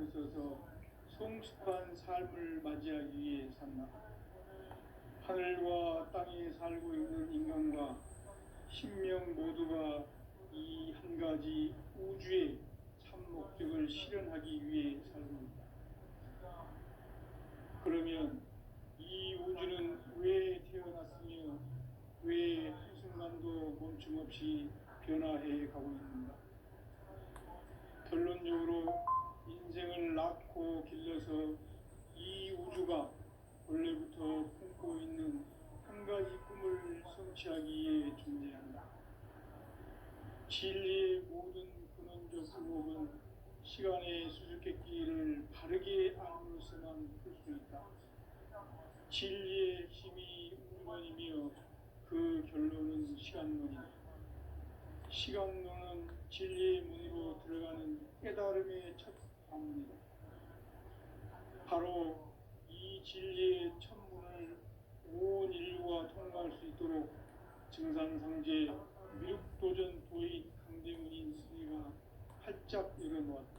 들어서서 성숙한 삶을 맞이하기 위해 산다. 하늘과 땅에 살고 있는 인간과 신명 모두가 이 한 가지 우주의 참 목적을 실현하기 위해 살고 있다. 그러면 이 우주는 왜 태어났으며 왜 한순간도 멈춤 없이 변화해 가고 있는가? 결론적으로 인생을 낳고 길러서 이 우주가 원래부터 품고 있는 한 가지 꿈을 성취하기 위해 존재한다. 진리의 모든 근원적 의목은 시간의 수수께끼를 바르게 알므로서만 풀 수 있다. 진리의 핵심이 우주론이며 그 결론은 시간론이다. 시간론은 진리의 문으로 들어가는 깨달음의 첫 방문이다. 바로 이 진리의 첫 문을 온 인류가 통과할 수 있도록 증산상제 미륵도전 도인 강대문인 스님가 활짝 열어놓았다.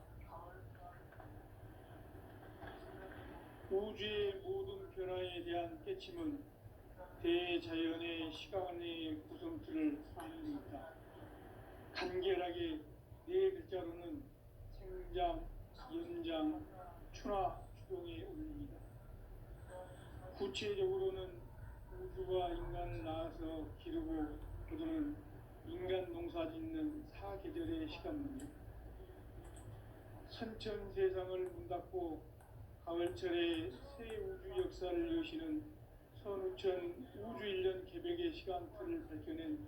우주의 모든 변화에 대한 깨침은 대자연의 시간의 구성틀을 아는 있다. 간결하게 네 글자로는 생장, 연장, 추나 추동의 원리이다. 구체적으로는 우주가 인간을 낳아서 기르고 거두는 인간 농사 짓는 사계절의 시간문이다. 선천 세상을 문 닫고 가을철에 새 우주 역사를 여시는 선우천 우주 1년 개벽의 시간틀을 밝혀낸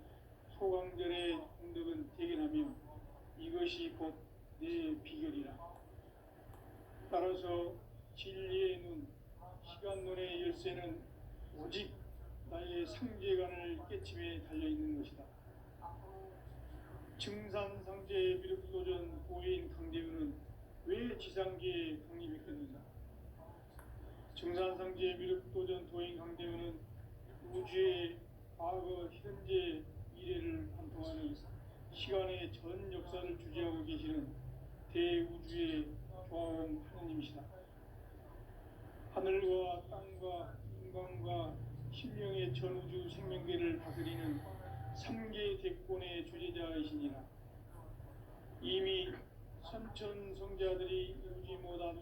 소강절의 공덕은 대견하며 이것이 곧 내 비결이라. 따라서 진리의 눈, 시간론의 열쇠는 오직 나의 상제관을 깨침에 달려있는 것이다. 증산상제 미륵도전 도인 강대은은 왜 지상계에 강림했겠는가? 증산상제 미륵도전 도인 강대은은 우주의 과거, 현재, 미래를 관통하는 시간의 전 역사를 주재하고 계시는 대우주의 조화원 하느님이시다. 하늘과 땅과 인간과 신명의 전우주 생명계를 다스리는 3계 대권의 주재자이시니라. 이미 선천성자들이 이루지 못한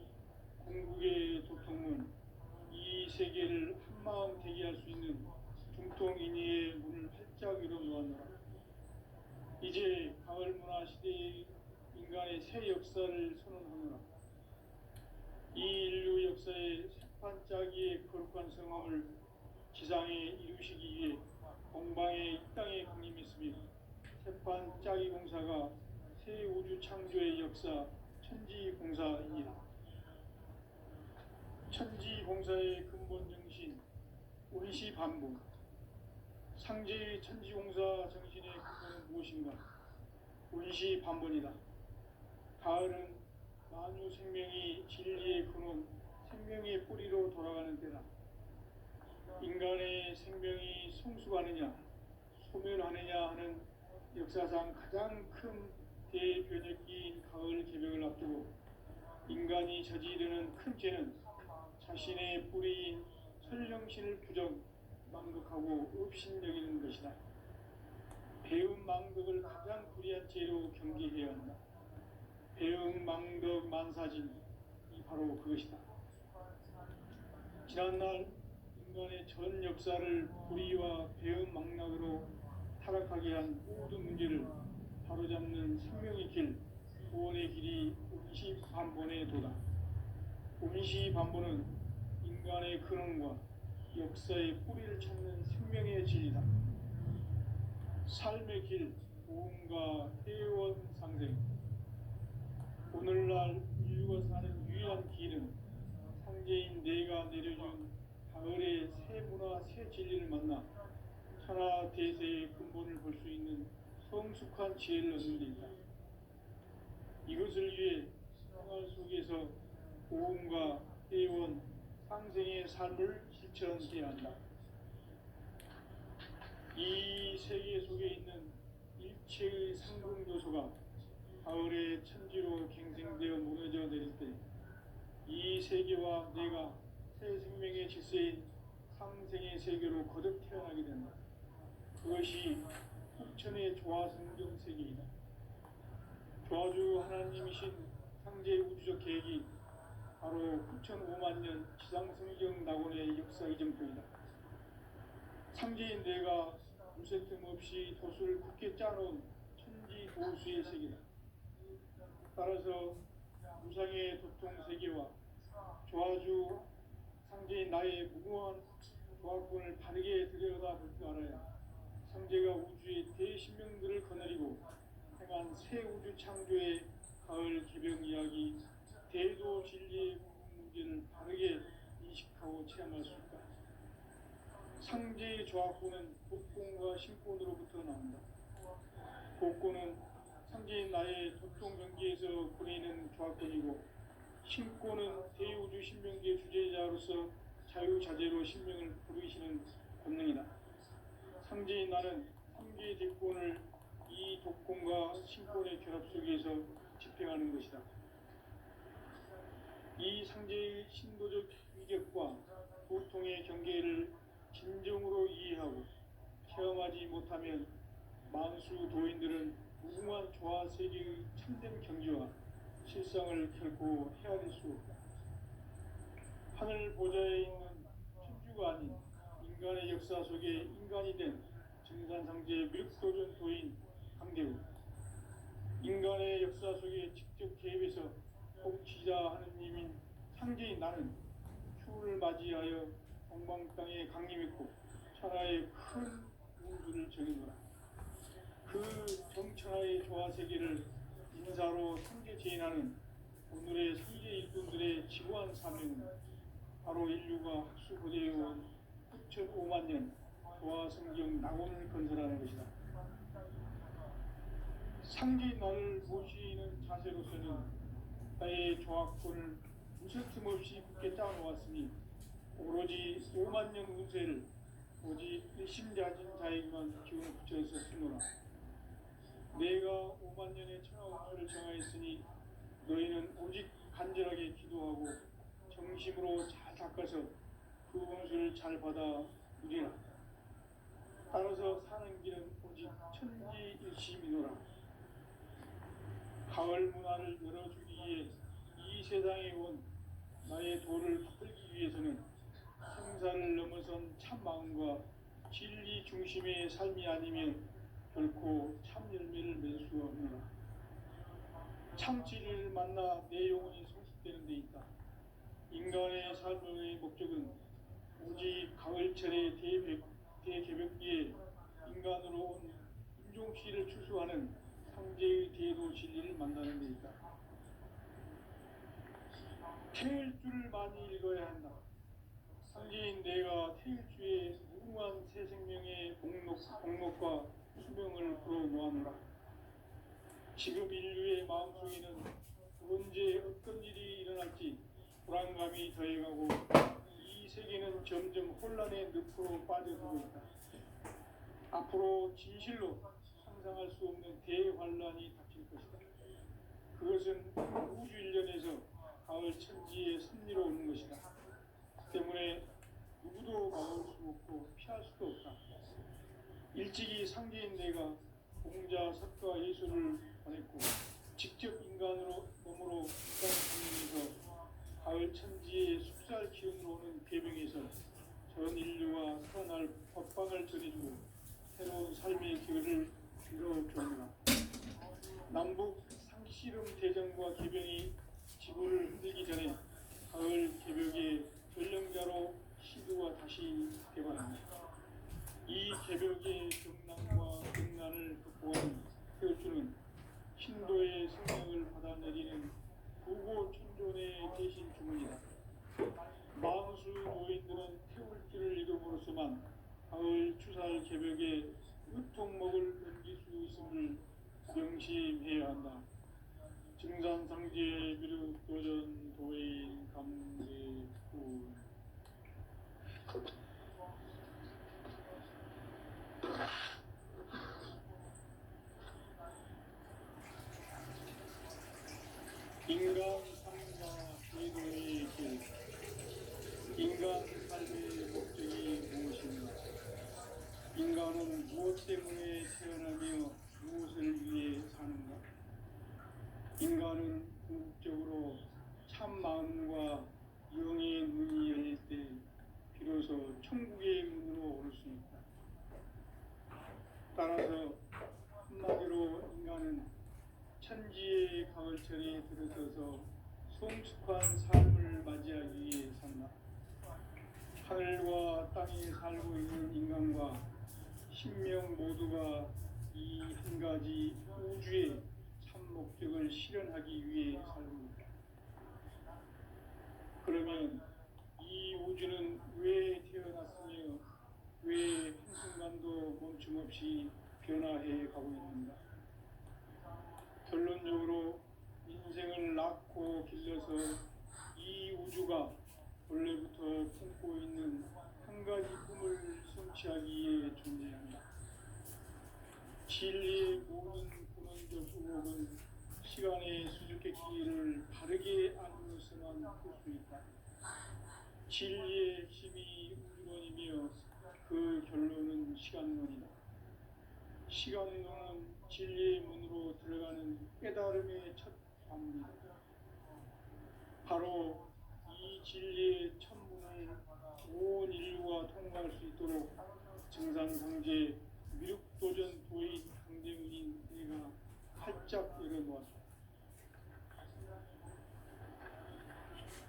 궁극의 도통문, 이 세계를 한마음 되게 할 수 있는 중통인의의 문을 활짝 열어놓았노라. 이제 가을 문화 시대의 인간의 새 역사를 선언하노라. 이 인류 역사의 새판짜기의 거룩한 성함을 지상에 이루시기 위해 공방에 이 땅에 강림했으며 새판짜기 공사가 새 우주 창조의 역사 천지공사이니라. 천지공사의 근본 정신 원시반복. 상제의 천지공사 정신의 근본은 무엇인가? 원시반복이다. 가을은 만유 생명이 진리의 근원, 생명의 뿌리로 돌아가는 때다. 인간의 생명이 성숙하느냐, 소멸하느냐 하는 역사상 가장 큰 대변혁기인 가을 개벽을 앞두고 인간이 저지르는 큰 죄는 자신의 뿌리인 설령신을 부정, 망극하고 업신여기는 것이다. 배움 망덕을 가장 불의한 죄로 경계해야 한다. 배움 망덕 만사진이 바로 그것이다. 지난날 인간의 전 역사를 불의와 배움 망락으로 타락하게 한 모든 문제를 바로잡는 생명의 길, 구원의 길이 원시반본의 도다. 원시반본은 인간의 근원과 역사의 뿌리를 찾는 생명의 진리다. 삶의 길, 보험과 회원 상생. 오늘날 인류가 사는 유일한 길은 상제인 내가 내려준 가을의 새 문화, 새 진리를 만나 천하 대세의 근본을 볼 수 있는 성숙한 지혜를 얻는 데 있다. 이것을 위해 생활 속에서 보험과 회원, 상생의 삶을 실천해야 한다. 이 세계 속에 있는 일체의 상승 요소가 가을의 천지로 갱생되어 무너져 내릴 때 이 세계와 내가 새 생명의 질서인 상생의 세계로 거듭 태어나게 된다. 그것이 흑천의 조화성경 세계이다. 조화주 하나님이신 상제의 우주적 계획이 바로 9,500,000년 지상성경 낙원의 역사 이정표이다. 상제인 내가 무쇠 틈 없이 돛을 굳게 짜놓은 천지 도수의 세계다. 따라서 무상의 도통 세계와 조화주 상제인 나의 무궁한 조화권을 바르게 들여다볼 줄 알아야 상제가 우주의 대신명들을 거느리고 행한 새 우주 창조의 가을 개병 이야기, 대도 진리의 문제를 바르게 인식하고 체험할 수 있다. 상제의 조화권은 복권과 신권으로부터 나온다. 복권은 상제인 나의 도통 경계에서 보내는 조화권이고, 신권은 대우주 신명계 주제자로서 자유자재로 신명을 부르시는 권능이다. 상제인 나는 3개의 대권을 이 독권과 신권의 결합 속에서 집행하는 것이다. 이 상제의 신도적 위격과 도통의 경계를 진정으로 이해하고 체험하지 못하면 만수 도인들은 무궁한 조화 세계의 참된 경지와 실상을 결코 헤아릴 수 없다. 하늘 보좌에 있는 천주가 아닌 인간의 역사 속에 인간이 된 증산상제 밀도전 도인 강대우, 인간의 역사 속에 직접 개입해서 복지자 하느님인 상제인 나는 추후를 맞이하여 동방땅에 강림했고 천하의 큰 우주를 정해놓아 그 정천하의 조화세계를 인사로 상제 제인하는 오늘의 상제 일꾼들의 지구한 사명은 바로 인류가 학수고대해온 9,500,000년 조화성경 낙원을 건설하는 것이다. 상제인 나를 모시는 자세로서는 나의 조화권을 무쇠틈 없이 굳게 짜놓았으니 오로지 50,000년 운세를 오직 일심자진 자에게만 기운을 붙여서 쓰노라. 내가 50,000년의 천하운수를 정하였으니 너희는 오직 간절하게 기도하고 정심으로 잘 닦아서 그 운수를 잘 받아 누리라. 따라서 사는 길은 오직 천지일심이노라. 가을 문화를 열어주기 위해 이 세상에 온 나의 도를 받들기 위해서는 생사를 넘어선 참 마음과 진리 중심의 삶이 아니면 결코 참 열매를 맺을 수 없노라. 참 진리를 만나 내 영혼이 성숙되는 데 있다. 인간의 삶의 목적은 오직 가을철의 대개벽기에 인간으로 온 인종씨를 추수하는 상제의 대도 진리를 만나는 데 있다. 태일주를 많이 읽어야 한다. 상제인 내가 태일주의 무궁한 새 생명의 복록과 수명을 불어놓아노라. 지금 인류의 마음속에는 언제 어떤 일이 일어날지 불안감이 더해가고 이 세계는 점점 혼란의 늪으로 빠져들고 있다. 앞으로 진실로 상상할 수 없는 대환란이 닥칠 것이다. 그것은 우주 일련에서 가을 천지의 섭리로 오는 것이다. 때문에 누구도 막을 수 없고 피할 수도 없다. 일찍이 상제인 내가 공자, 석가, 예수를 보냈고 직접 인간으로 몸으로 인간을 살리면서 가을 천지의 숙살 기운으로 오는 개병에서 전 인류가 살아날 법방을 전해주고 새로운 삶의 기회를 이뤄주었노라. 남북 상씨름 대전과 개병이 지구를 흔들기 전에 가을 개벽의 전령자로 시드가 다시 개발합니다. 이 개벽의 경난과 경난을 극복하는 태우주는 신도의 성령을 받아내리는 부고 천존의 대신 주문이다. 만수 노인들은 태울주를 읽음으로써만 가을 추살 개벽의 의통목을 넘길 수 있음을 명심해야 한다. 증산상제 비륵도전 도인 감대군. 인간 삶과 제도의 인간 삶의 목적이 무엇인가? 인간은 무엇 때문에 태어나며 무엇을 위해 사는가? 인간은 궁극적으로 참 마음과 영의 문이 열릴 때 비로소 천국의 문으로 오를 수 있다. 따라서 한마디로 인간은 천지의 가을철에 들어서서 성숙한 삶을 맞이하기 위해 산다. 하늘과 땅에 살고 있는 인간과 신명 모두가 이 한 가지 우주의 참 목적을 실현하기 위해 살고 있다. 그러면 이 우주는 왜 태어났으며 왜 한순간도 멈춤없이 변화해 가고 있는가? 결론적으로 인생을 낳고 길러서 이 우주가 원래부터 품고 있는 한 가지 꿈을 성취하기 위해 존재한다. 진리의 모든 근원적 의혹은 시간의 수수께끼를 바르게 알므로서만 풀 수 있다. 진리의 힘이 우주론이며 그 결론은 시간론이다. 시간론은 진리의 문으로 들어가는 깨달음의 첫 관문이다. 바로 이 진리의 천문을 온 인류가 통과할 수 있도록 정상상제 미륵도전 도인 강대문인 내가 활짝 열어놓았다.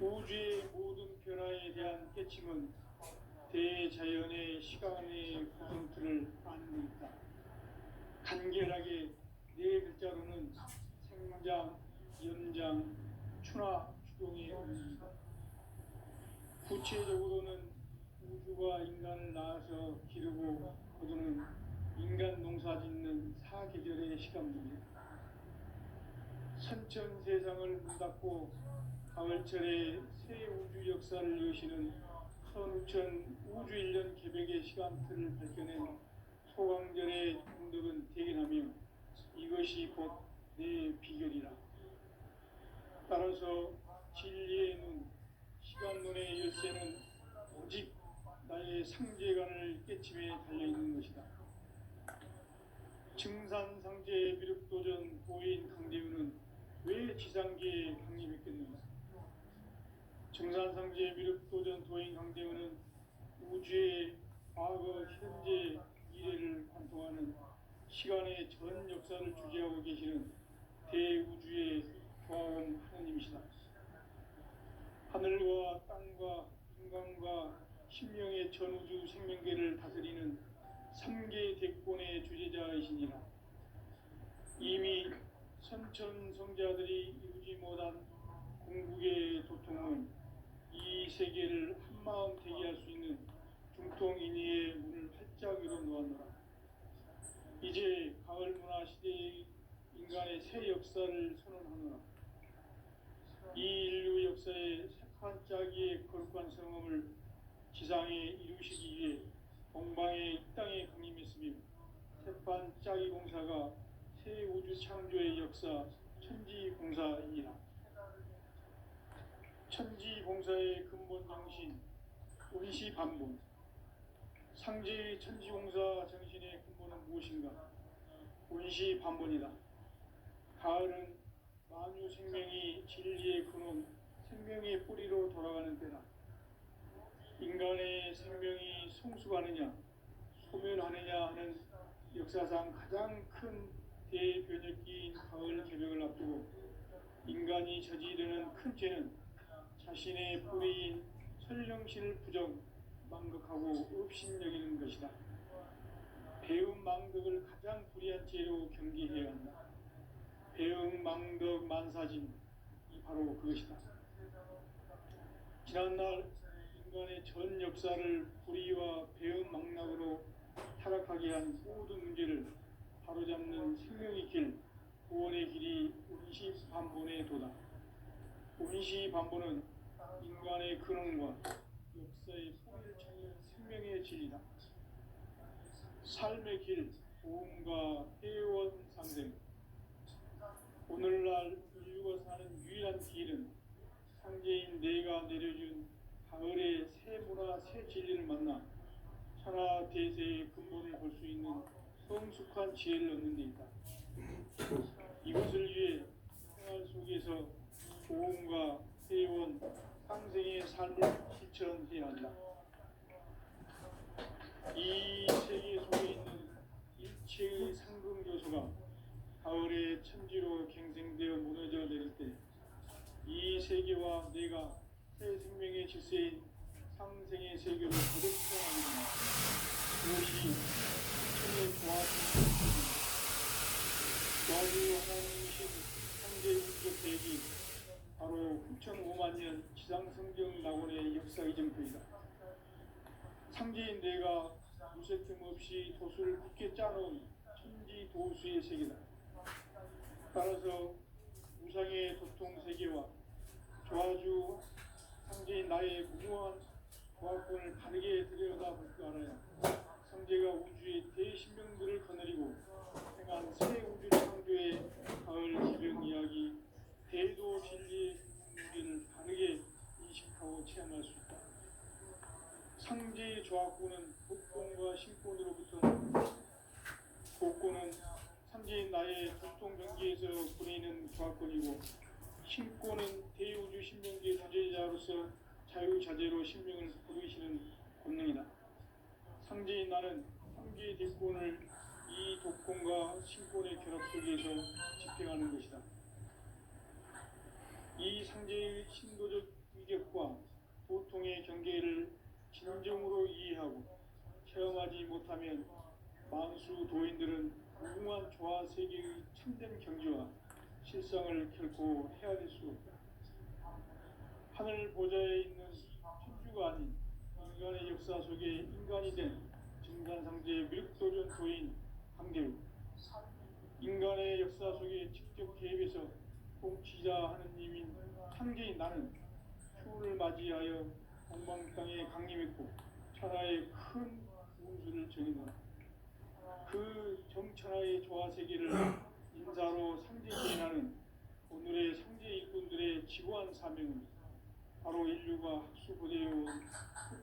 우주의 모든 변화에 대한 깨침은 대자연의 시간의 구성틀을 안고 있다. 간결하게 네 글자로는 생장, 연장, 추나 추동의 의미입니다. 구체적으로는 우주가 인간을 낳아서 기르고 거두는 인간 농사짓는 사계절의 시간입니다. 선천 세상을 문 닫고 가을철에 새 우주 역사를 여시는 선우천 우주 1년 개백의 시간틀을 밝혀낸 소강절의 공덕은 대견하며 이것이 곧 내 비결이라. 따라서 진리의 눈, 시간론의 열쇠는 오직 나의 상제관을 깨침에 달려있는 것이다. 증산상제 미륵도전 도인 강대우는 왜 지상계에 강림했겠는가? 증산상제 미륵도전 도인 강대우는 우주의 과거, 현재, 미래를 관통하는 시간의 전 역사를 주재하고 계시는 대우주의 조화원 하느님이시다. 하늘과 땅과 인간과 신명의 전우주 생명계를 다스리는 3개 대권의 주재자이시니라. 이미 선천성자들이 이루지 못한 궁극의 도통은 이 세계를 한마음 되게 할 수 있는 중통인의의 문을 활짝 열어놓았노라. 이제 가을 문화 시대의 인간의 새 역사를 선언하노라. 이 인류 역사의 한 짝의 거룩한 성험을 지상에 이루시기 위해 동방의 이 땅에 강림했으며 새판 짝의 공사가 새 우주 창조의 역사 천지공사이니라. 천지공사의 근본 정신 운시반본. 상제의 천지공사 정신의 근본은 무엇인가? 운시반본이다. 가을은 만유 생명이 진리의 근원, 생명의 뿌리로 돌아가는 때다. 인간의 생명이 성숙하느냐, 소멸하느냐 하는 역사상 가장 큰 대변혁기인 가을 개벽을 앞두고 인간이 저지르는 큰 죄는 자신의 뿌리인 설령신을 부정, 망극하고 업신여기는 것이다. 배움 망덕을 가장 불의한 죄로 경계해야 한다. 배움 망덕 만사진, 이 바로 그것이다. 지난날 인간의 전 역사를 불의와 배움 망락으로 타락하게 한 모든 문제를 바로잡는 생명의 길, 구원의 길이 운시반본의 도다. 운시반본은 인간의 근원과 역사의 뿌리를 찾는 생명의 진리다. 삶의 길, 보험과 회원 상생. 오늘날 인류가 사는 유일한 길은 상제인 내가 내려준 가을의 새 문화 새 진리를 만나 천하 대세의 근본을 볼 수 있는 성숙한 지혜를 얻는 데 있다. 이것을 위해 생활 속에서 고음과 회원, 상생의 삶을 실천해야 한다. 이 세계 속에 있는 일체의 상금 요소가 가을의 천지로 갱생되어 무너져 내릴 때 이 세계와 내가 새 생명의 질서인 상생의 세계로 거듭 태어나게 된다. 그것이 천의 조화주 하나님이신 창제 우주적 계획이 바로 9,500만 년 지상성경 낙원의 역사 이전표이다. 창제인 내가 무쇠틈 없이 도수를 굳게 짜놓은 천지 도수의 세계다. 따라서 우상의 도통 세계와 조화주 창제인 나의 무모한 조합권을 바르게 들여다볼 줄 알아야 성제가 우주의 대신명들을 거느리고 행한 새 우주 창조의 가을 기병 이야기 대도 진리의 무게를 바르게 인식하고 체험할 수 있다. 상제의 조합권은 복권과 신권으로부터 복권은 상제인 나의 도통 경계에서 보내는 조합권이고 신권은 대우주 신명계 주제자로서 자유자재로 신명을 부르시는 권능이다. 상제인 나는 상제의 대권을 이 독권과 신권의 결합 속에서 집행하는 것이다. 이 상제의 신도적 위격과 도통의 경계를 진정으로 이해하고 체험하지 못하면 만수 도인들은 무궁한 조화 세계의 참된 경지와 실상을 결코 헤아릴 수 없다. 하늘 보좌에 있는 천주가 아닌 인간의 역사 속에 인간이 된 증산상제의 밀도전 도인 한계로 인간의 역사 속에 직접 개입해서 통치자 하느님인 창제인 나는 추운을 맞이하여 동방 땅에 강림했고 천하의 큰 운수를 정의노라. 그 정천하의 조화세계를 인사로 상제케하는 오늘의 상제 일꾼들의 지고한 사명은 바로 인류가 학수고대해온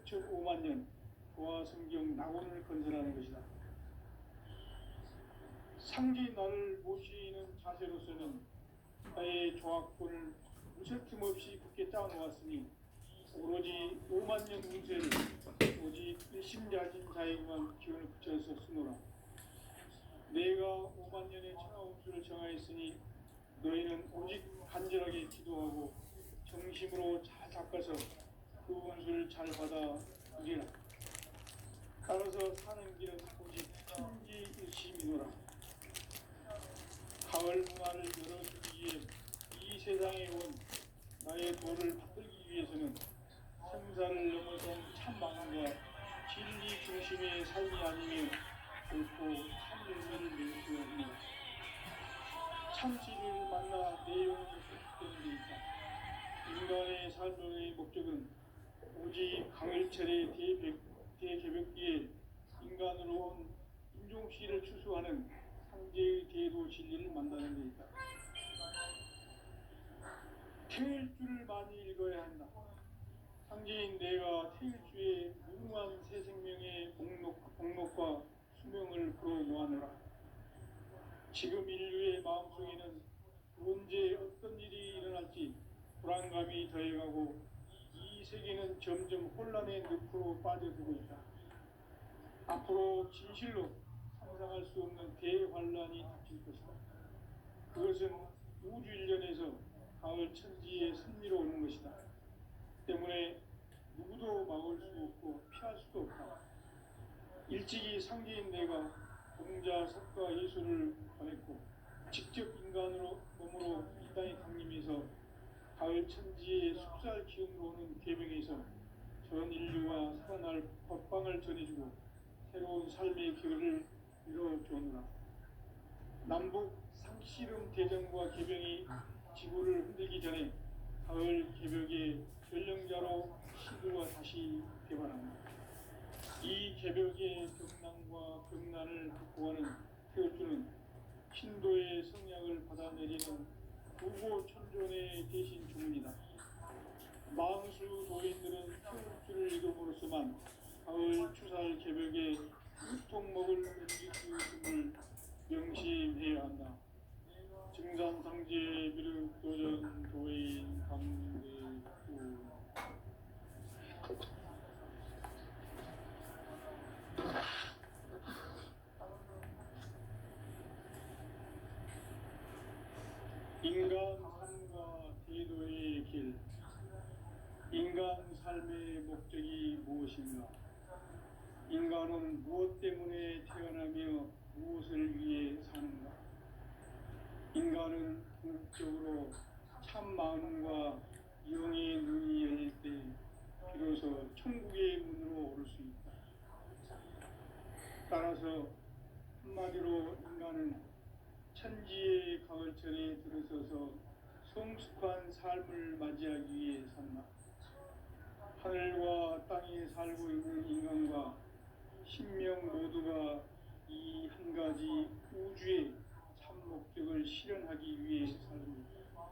9,500만 년 조화성경 낙원을 건설하는 것이다. 상제인 나를 모시는 자세로서는 나의 조합권을 무쇠틈 없이 굳게 짜놓았으니 오로지 5만 년 운세를 오직 일심자진 자에게만 기운을 붙여서 쓰노라. 내가 5만 년의 천하 운수를 정하였으니 너희는 오직 간절하게 기도하고 정심으로 잘 닦아서 그 운수를 잘 받아 누리라. 따라서 사는 길은 오직 천지일심이노라. 가을 문화를 열어주기 위해 이 세상에 온 나의 도를 받들기 위해서는 생사를 넘어선 참망과 진리 중심의 삶이 아니면 결코 참 열매를 낼 수 없는 참치를 만나 내 영혼을 회복되는 데 있다. 인간의 삶의 목적은 오직 가을철의 대개벽기에 인간으로 온 인종시를 추수하는 상제의 대도 진리를 만나는 데 있다. 태일주를 많이 읽어야 한다. 상제인 내가 태일주의 무궁한 새 생명의 목록과 수명을 풀어놓아노라. 지금 인류의 마음속에는 언제 어떤 일이 일어날지 불안감이 더해가고 이 세계는 점점 혼란의 늪으로 빠져들고 있다. 앞으로 진실로 상상할 수 없는 대환란이 닥칠 것이다. 그것은 우주 일련에서 가을 천지의 섭리로 오는 것이다. 때문에 누구도 막을 수 없고 피할 수도 없다. 일찍이 상제인 내가 공자, 석가, 예수를 보냈고 직접 인간으로 몸으로 이 땅에 강림해서 가을 천지의 숲살 기운으로 오는 계명에서 전 인류와 살아날 법방을 전해주고 새로운 삶의 길을 이뤄주오노라. 남북 상씨름 대전과 개병이 지구를 흔들기 전에 가을 개벽의 전령자로 시구가 다시 개발합니다. 이 개벽의 경난과 경난을 극복하는 태어주는 신도의 성약을 받아내리는 부고 천존의 대신 주문이다. 망수 도인들은 태울줄을 이름으로서만 가을 추살 개벽에 유통 먹을 음식을 명심해야 한다. 증산상제 미륵 도전 도인 강대우. 인간 삶과 대도의 길. 인간 삶의 목적이 무엇인가? 인간은 무엇 때문에 태어나며 무엇을 위해 사는가? 인간은 궁극적으로 참 마음과 영의 눈이 열릴 때 비로소 천국의 문으로 오를 수 있다. 따라서 한마디로 인간은 천지의 가을철에 들어서서 성숙한 삶을 맞이하기 위해 산다. 하늘과 땅에 살고 있는 인간과 신명 모두가 이 한 가지 우주의 참 목적을 실현하기 위해 살고 있다.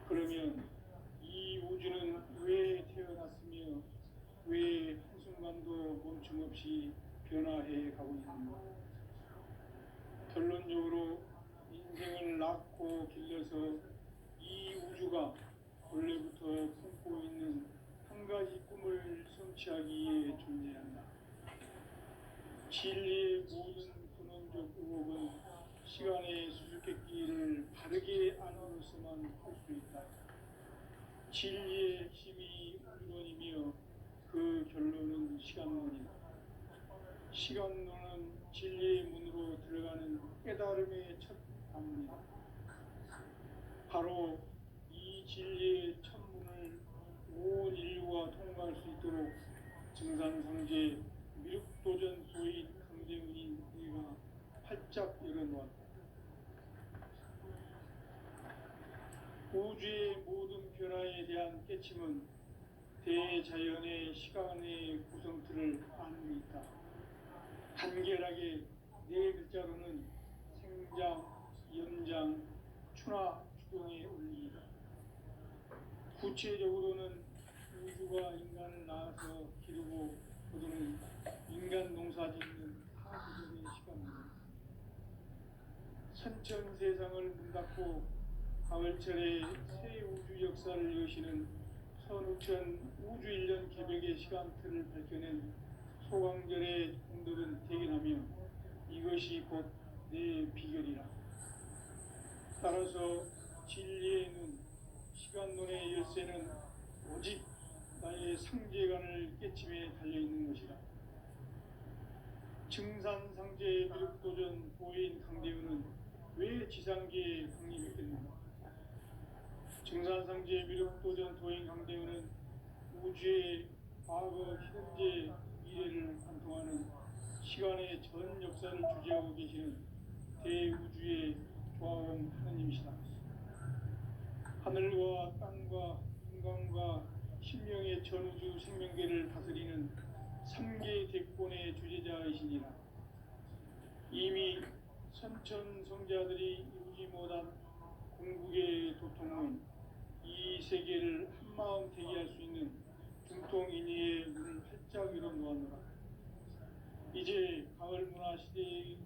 그러면 이 우주는 왜 태어났으며 왜 한순간도 멈춤 없이 변화해 가고 있는가? 결론적으로 인생을 낳고 길러서 이 우주가 원래부터 품고 있는 한 가지 꿈을 성취하기 위해 존재한다. 진리의 모든 근원적 의혹은 시간의 수수께끼를 바르게 안으로서만 풀 수 있다. 진리의 핵심이 우주론이며 그 결론은 시간론이다. 시간론은 진리의 문으로 들어가는 깨달음의 첫 방문이다. 바로 이 진리의 첫 문을 온 인류가 통과할 수 있도록 증산상제 미륵도전 도인 강대훈인 우리가 활짝 열어놓았다. 우주의 모든 변화에 대한 깨침은 대자연의 시간의 구성틀을 안고 있다. 간결하게 네 글자로는 생장, 연장, 추나 추동의 원리이다. 구체적으로는 우주가 인간을 낳아서 기르고 거두는 인간 농사짓는 하부전의 시간입니다. 선천세상을 문닫고 가을철에 새 우주 역사를 여시는 선우천 우주일년 개벽의 시간틀을 밝혀낸 소강절의 공덕은 대견하며 이것이 곧 내 비결이라. 따라서 진리의 눈, 시간론의 열쇠는 오직 나의 상제관을 깨침에 달려있는 것이다. 증산상제 미륵도전 도인 강대훈은 왜 지상계에 강림했겠는가? 증산상제 미륵도전 도인 강대훈은 우주의 과거, 현재, 미래를 관통하는 시간의 전 역사를 주재하고 계시는 대우주의 조화원 하느님이시다. 하늘과 땅과 인간과 신명의 전우주 생명계를 다스리는 3개 대권의 주제자이시니라. 이미 선천성자들이 이루지 못한 궁극의 도통은 이 세계를 한마음 대기할 수 있는 중통인의의 문을 활짝 열어놓았노라. 이제 가을 문화 시대의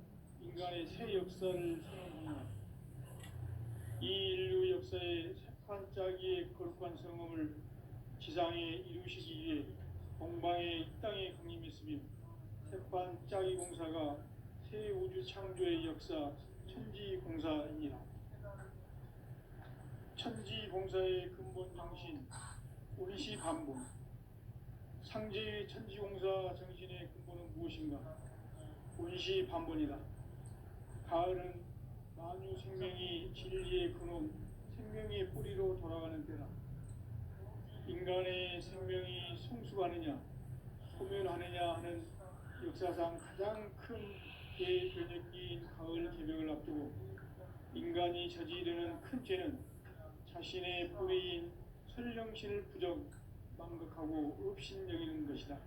인간의 새 역사를 선언합니다. 이 인류 역사의 세판짜기의 거룩한 성험을 지상에 이루시기 위해 동방의 이 땅에 강림했으며 세판짜기 공사가 새 우주 창조의 역사 천지공사입니다. 천지공사의 근본 정신 원시반복. 상제의 천지공사 정신의 근본은 무엇인가? 원시반복이다. 가을은 만유 생명이 진리의 근원, 생명의 뿌리로 돌아가는 때다. 인간의 생명이 성숙하느냐, 소멸하느냐 하는 역사상 가장 큰 대변혁기인 가을 개벽을 앞두고 인간이 저지르는 큰 죄는 자신의 뿌리인 설령신을 부정, 망덕하고 업신여기는 것이다.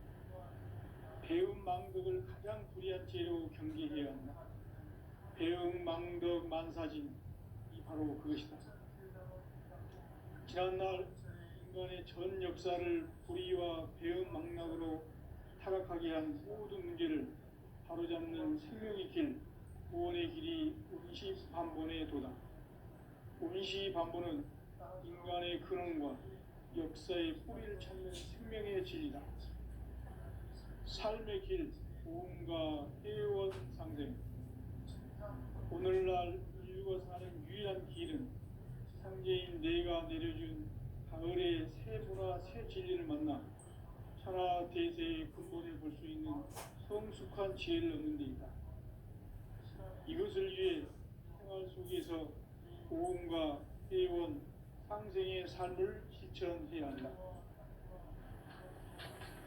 배움 망덕을 가장 불의한 죄로 경계해야 한다. 배움 망덕 만사진, 이 바로 그것이다. 지난날 인간의 전 역사를 불의와 배은망락으로 타락하게 한 모든 문제를 바로잡는 생명의 길, 구원의 길이 운시반본에 도다. 운시반본은 인간의 근원과 역사의 뿌리를 찾는 생명의 진리다. 삶의 길, 보험과 회원 상생. 오늘날 인류가 사는 유일한 길은 상제인 내가 내려준 가을의 새 문화, 새 진리를 만나 천하 대세의 근본을 볼 수 있는 성숙한 지혜를 얻는 데 있다. 이것을 위해 생활 속에서 보험과 회원, 상생의 삶을 실천해야 한다.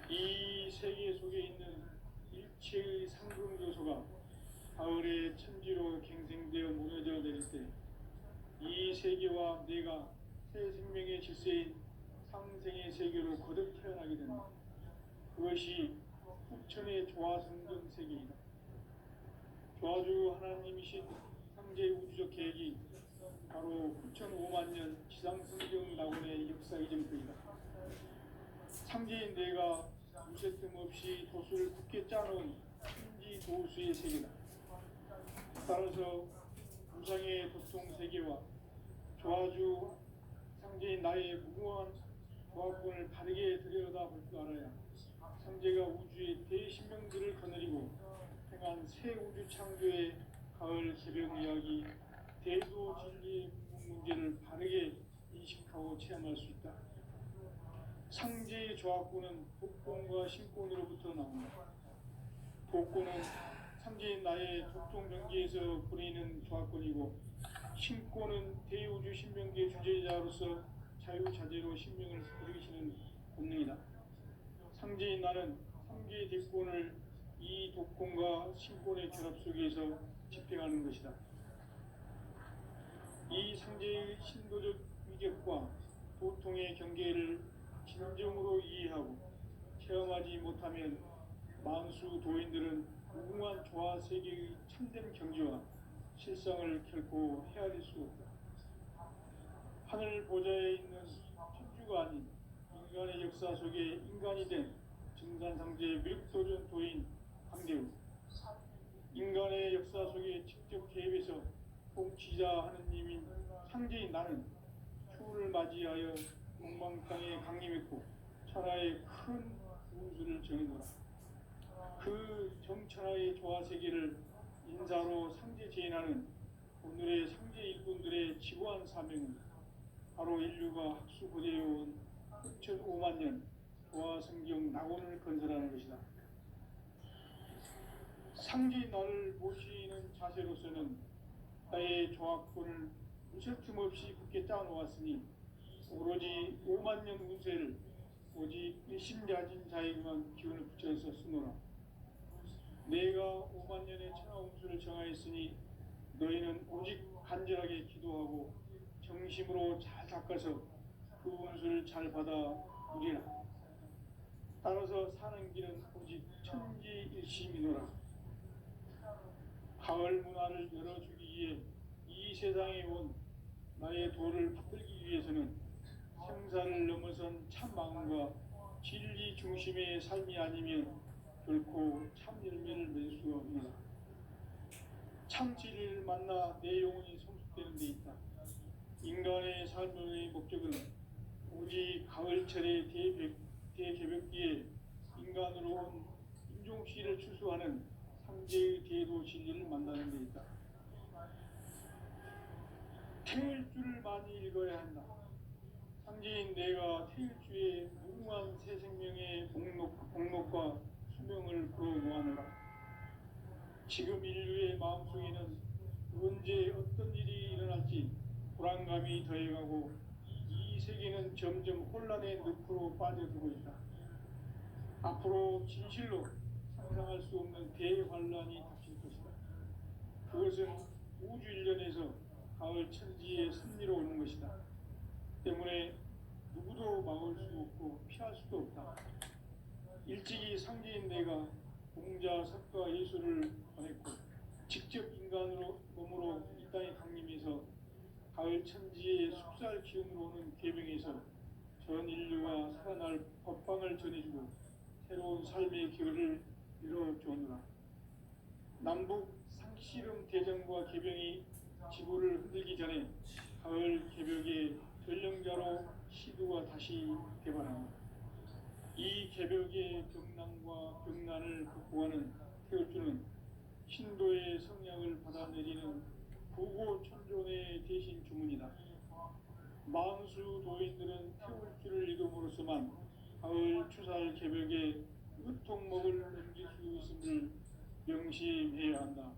이 세계 속에 있는 일체의 상승조소가 가을의 천지로 갱생되어 무너져 내릴 때 이 세계와 내가 새 생명의 질서인 상생의 세계로 거듭 태어나게 된다. 그것이 후천의 조화성경 세계이다. 조화주 하나님이신 상제 우주적 계획이 바로 후천 5만 년 지상성경 낙원의 역사 이전부이다. 상제인 내가 무쇠 틈 없이 도수를 굳게 짜놓은 천지 도수의 세계다. 따라서 우상의 도통 세계와 조화주 상제인 나의 무궁한 조화권을 바르게 들여다볼 줄 알아야 상제가 우주의 대신명들을 거느리고 행한 새 우주 창조의 가을 새벽 이야기, 대도 진리의 문제를 바르게 인식하고 체험할 수 있다. 상제의 조화권은 복권과 신권으로부터 나온다. 복권은 상제인 나의 독종 경계에서 부리는 조화권이고, 신권은 대우주 신명계 주제자로서 자유자재로 신명을 부리시는 본능이다. 상제인 나는 상계의 대권을 이 독권과 신권의 결합 속에서 집행하는 것이다. 이 상제의 신도적 위격과 도통의 경계를 진정으로 이해하고 체험하지 못하면 만수 도인들은 무궁한 조화 세계의 참된 경지와 실상을 결코 헤아릴 수 없다. 하늘 보좌에 있는 천주가 아닌 인간의 역사 속에 인간이 된 증산상제 미륵도전 도인 강대우, 인간의 역사 속에 직접 개입해서 통치자 하느님인 상제인 나는 추후를 맞이하여 동방땅에 강림했고 천하의 큰 운수를 정해놓으라. 그 정천하의 조화세계를 인사로 상제 제인하는 오늘의 상제 일꾼들의 지고한 사명은 바로 인류가 학수고대해온 6,5만 년 조화성경 낙원을 건설하는 것이다. 상제인 나를 모시는 자세로서는 나의 조화권을 무쇠 틈 없이 굳게 짜놓았으니 오로지 5만 년 운세를 오직 일심야진 자에게만 기운을 붙여서 쓰노라. 내가 5만 년의 천하 운수를 정하였으니 너희는 오직 간절하게 기도하고 정심으로 잘 닦아서 그 운수를 잘 받아 누리라. 따라서 사는 길은 오직 천지일심이노라. 가을 문화를 열어주기 위해 이 세상에 온 나의 도를 받들기 위해서는 생사를 넘어선 참 마음과 진리 중심의 삶이 아니면 결코 참 열매를 맺을 수가 없노라. 참 진리를 만나 내 영혼이 성숙되는 데 있다. 인간의 삶의 목적은 오직 가을철의 대개벽기에 인간으로 온 인종시를 추수하는 상제의 대도 진리를 만나는 데 있다. 태일 주를 많이 읽어야 한다. 상제인 내가 태일주의 무궁한 새 생명의 목록과 수명을 풀어놓아노라. 지금 인류의 마음속에는 언제 어떤 일이 일어날지 불안감이 더해가고 이 세계는 점점 혼란의 늪으로 빠져들고 있다. 앞으로 진실로 상상할 수 없는 대환란이 닥칠 것이다. 그것은 우주 일련에서 가을 천지의 섭리로 오는 것이다. 때문에 누구도 막을 수 없고 피할 수도 없다. 일찍이 상제인 내가 공자, 석가, 예수를 보냈고 직접 인간으로 몸으로 이 땅에 강림해서 가을 천지의 숲살 기운으로 오는 계명에서 전 인류가 살아날 법방을 전해주고 새로운 삶의 기회를 열어주오노라. 남북 상씨름 대전과 개병이 지구를 흔들기 전에 가을 개벽의 전령자로 시두가 다시 개발한다. 이 개벽의 병난과 병난을 극복하는 태울주는 신도의 성량을 받아내리는 구고천존의 대신 주문이다. 만수 도인들은 태울주를 이름으로서만 가을 추살 개벽에 으통목을 넘길 수 있음을 명심해야 한다.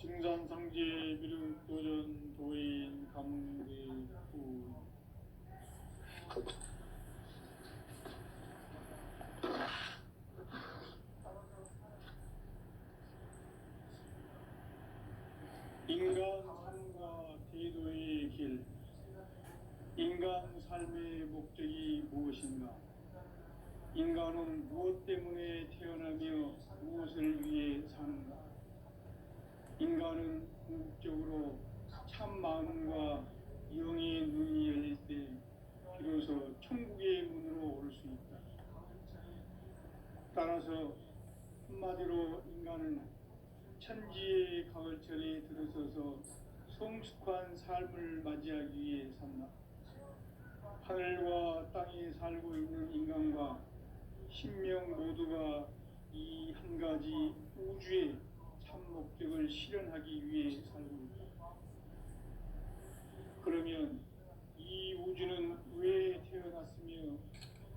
증산상제 미륵도전 도인 감대후. 인간 삶과 대도의 길. 인간 삶의 목적이 무엇인가? 인간은 무엇 때문에 태어나며 무엇을 위해 사는가? 인간은 궁극적으로 참 마음과 영의 눈이 열릴 때 비로소 천국의 문으로 올 수 있다. 따라서 한마디로 인간은 천지의 가을철에 들어서서 성숙한 삶을 맞이하기 위해 산다. 하늘과 땅에 살고 있는 인간과 신명 모두가 이 한 가지 우주의 참 목적을 실현하기 위해 살고 있다. 그러면 이 우주는 왜 태어났으며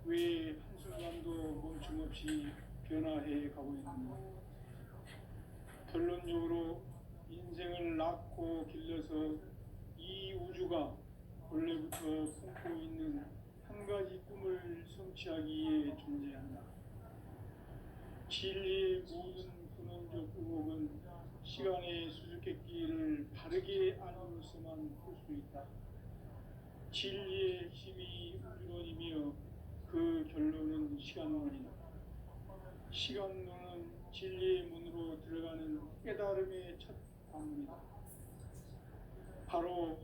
왜 한순간도 멈춤없이 변화해 가고 있는가? 결론적으로 인생을 낳고 길러서 이 우주가 원래부터 품고 있는 한 가지 꿈을 성취하기에 존재한다. 진리의 모든 근원적 의혹은 시간의 수수께끼를 바르게 알므로서만 풀 수 있다. 진리의 핵심이 우주론이며 그 결론은 시간론이다. 시간론은 진리의 문으로 들어가는 깨달음의 첫 관문이다. 바로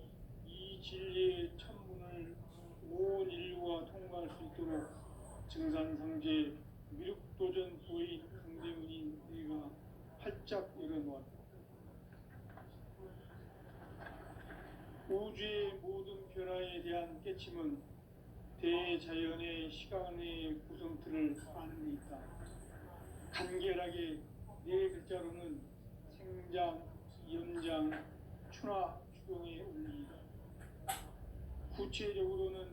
이 진리의 첫 문을 온 인류가 통과할 수 있도록 증산상제 미륵도전 도인 강대훈인 내가 활짝 열어놓았다. 우주의 모든 변화에 대한 깨침은 대자연의 시간의 구성틀을 아는 데 있다. 간결하게 네 글자로는 생장, 연장, 추나 추동의 원리이다. 구체적으로는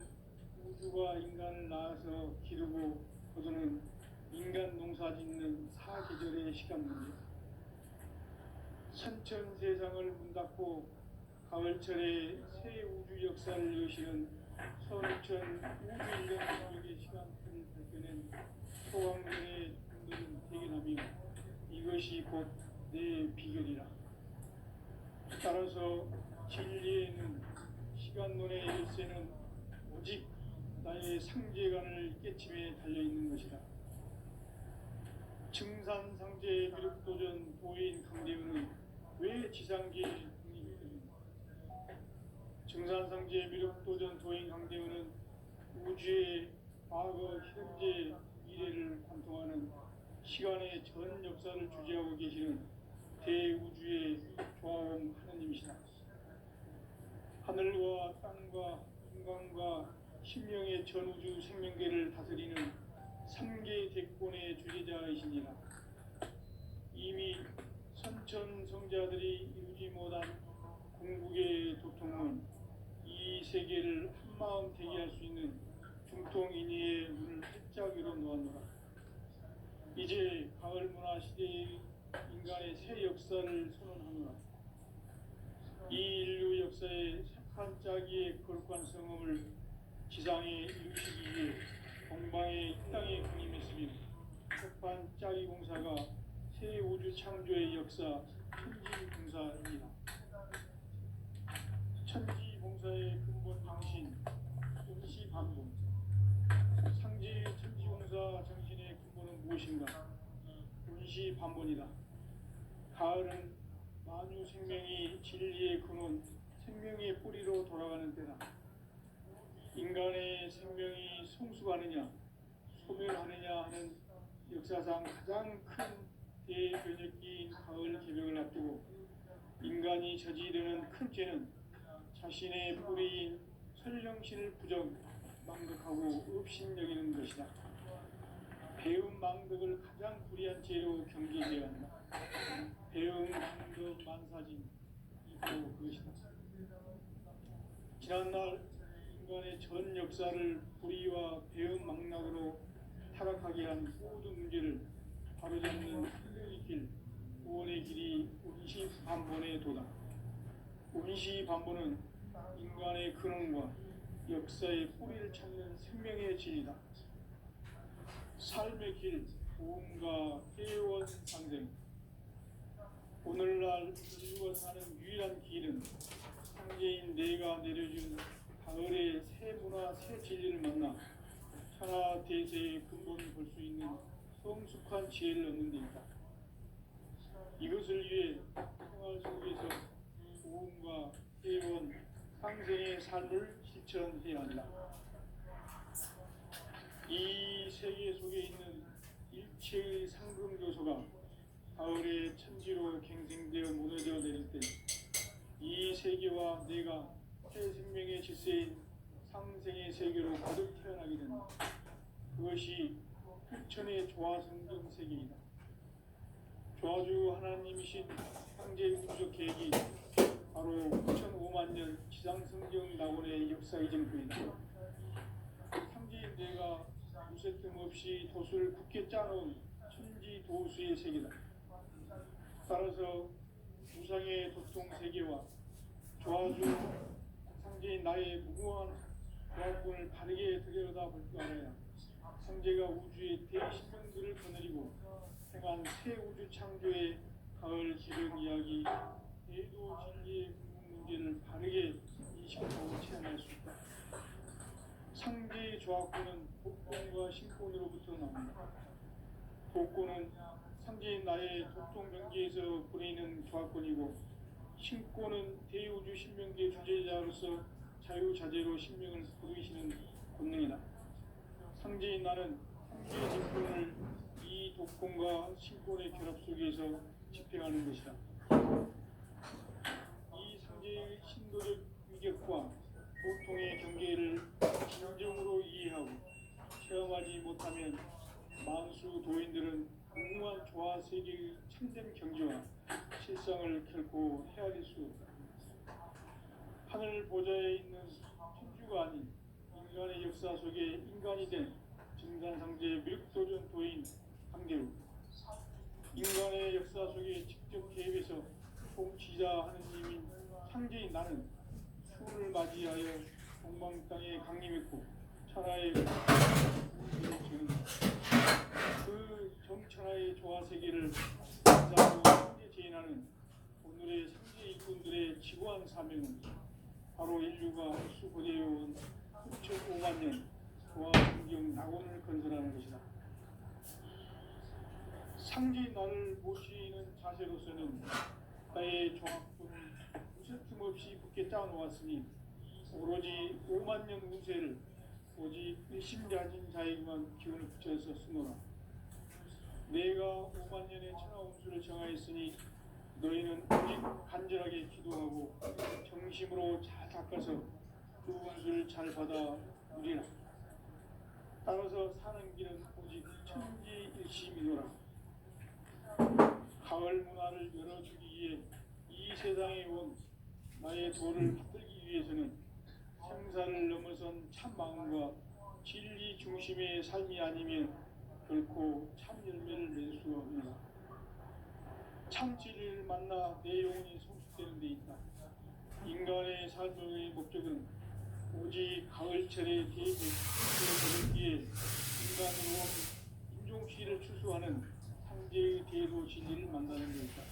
우주가 인간을 낳아서 기르고 거두는 인간 농사 짓는 사계절의 시간 문제. 선천 세상을 문닫고 가을철에 새 우주 역사를 여시는 선천 우주인간 가족의 시간틀을 발견한 소강전의 분들은 대견하며 이것이 곧 내 비결이라. 따라서 진리에는 시간론의 열쇠는 오직 나의 상제관을 깨침에 달려있는 것이다. 증산상제 미륵도전 도인 강대훈은 왜 지상계에 독립했는가? 증산상제 미륵도전 도인 강대훈은 우주의 과거, 현재, 미래를 관통하는 시간의 전 역사를 주재하고 계시는 대우주의 조화음 하느님이시다. 하늘과 땅과 인간과 신명의 전우주 생명계를 다스리는 3개 대권의 주재자이시니라. 이미 선천 성자들이 이루지 못한 궁극의 도통은 이 세계를 한마음 되게 할 수 있는 중통인의의 문을 활짝 열어놓았노라. 이제 가을 문화 시대의 인간의 새 역사를 선언하노라. 이 인류 역사의 반짝이의 거룩한 성음을 지상에 이루시기 위해 동방의 이 땅에 군림했으며 반짝이 공사가 새 우주 창조의 역사 천지봉사입니다. 천지봉사의 근본 정신 임시반복. 상제 천지봉사 정신의 근본은 무엇인가? 임시반복이다. 가을은 만유 생명이 진리의 근원, 생명의 뿌리로 돌아가는 때다. 인간의 생명이 성숙하느냐 소멸하느냐 하는 역사상 가장 큰 대변혁기인 가을 개벽을 앞두고 인간이 저지르는 큰 죄는 자신의 뿌리인 설령신을 부정 망덕하고 업신여기는 것이다. 배움 망덕을 가장 불의한 죄로 경계해야 한다. 배움 망덕 만사진 이고 그것이다. 지난날 인간의 전 역사를 불의와 배움 망락으로 타락하게 한 모든 문제를 바로잡는 승리의 길, 구원의 길이 운시반본에 도다. 운시반본은 인간의 근원과 역사의 뿌리를 찾는 생명의 진리다. 삶의 길, 보험과 회원 상생. 오늘날 인류가 사는 유일한 길은 상제인 내가 내려준 가을의 새 문화, 새 진리를 만나 천하 대세의 근본을 볼 수 있는 성숙한 지혜를 얻는 데 있다. 이것을 위해 생활 속에서 보험과 회원, 상생의 삶을 실천해야 한다. 이 세계 속에 있는 일체의 상금 요소가 가을의 천지로 갱생되어 무너져 내릴 때 이 세계와 내가 새 생명의 질서인 상생의 세계로 거듭 태어나게 된다. 그것이 흑천의 조화성경 세계이다. 조화주 하나님이신 황제 우주적 계획이 바로 9,5만 년 지상성경 낙원의 역사 이전부이다. 상제인 내가 무쇠 틈 없이 도수를 굳게 짜놓은 천지 도수의 세계다. 따라서 무상의 도통 세계와 조화주 상제인 나의 무궁한 조합군을 바르게 들여다볼 줄 알아야 상제가 우주의 대신명들을 거느리고 행한 새 우주 창조의 가을 기름 이야기, 대도 진리의 궁극 문제를 바르게 인식하고 체험할 수 있다. 상제의 조합군은 복권과 신권으로부터 나온다. 복권은 상제인 나의 도통 경계에서 보내는 조합권이고, 신권은 대우주 신명계 주제자로서 자유자재로 신명을 부르시는 권능이다. 상제인 나는 상제의 직권을 이 독권과 신권의 결합 속에서 집행하는 것이다. 이 상제의 신도적 위격과 도통의 경계를 진정으로 이해하고 체험하지 못하면 만수 도인들은 무궁한 조화 세계의 참된 경지와 실상을 결코 헤아릴 수 없다. 하늘 보좌에 있는 천주가 아닌 인간의 역사 속에 인간이 된 증산상제의 밀도전 도인 강대우, 인간의 역사 속에 직접 개입해서 통치자 하느님인 상제인 나는 수를 맞이하여 동방 땅에 강림했고 천하의 그 정천하의 조화 세계를 인사하고 상제 제인하는 오늘의 상제 일꾼들의 지구한 사명은 바로 인류가 수고되어온 9,5만 년 조화 성경 낙원을 건설하는 것이다. 상제인 나를 모시는 자세로서는 나의 조합군을 무쇠 틈 없이 굳게 짜놓았으니 오로지 5만 년 운세를 오직 일심가진 자에게만 기운을 붙여서 쓰노라. 내가 5만 년의 천하 운수를 정하였으니 너희는 오직 간절하게 기도하고 정심으로 잘 닦아서 그 운수를 잘 받아 누리라. 따라서 사는 길은 오직 천지일심이노라. 가을 문화를 열어주기 위해 이 세상에 온 나의 도를 받들기 위해서는 생사를 넘어선 참 마음과 진리 중심의 삶이 아니면 결코 참 열매를 낼 수 없느라. 참 진리를 만나 내 영혼이 성숙되는 데 있다. 인간의 삶의 목적은 오직 가을철의 대백기에 인간으로 인종시를 추수하는 상제의 대도 진리를 만나는 데 있다.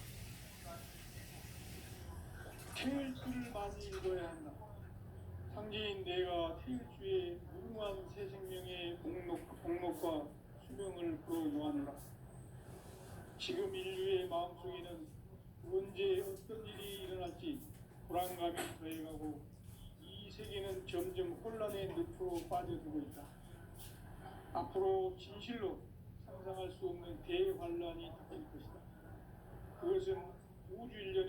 태일주를 많이 읽어야 한다. 상제인 내가 태일주의 무궁한 새 생명의 복록과 수명을 불어놓았노라. 지금 인류의 마음속에는 언제 어떤 일이 일어날지 불안감이 더해가고 이 세계는 점점 혼란의 늪으로 빠져들고 있다. 앞으로 진실로 상상할 수 없는 대환란이 닥칠 것이다.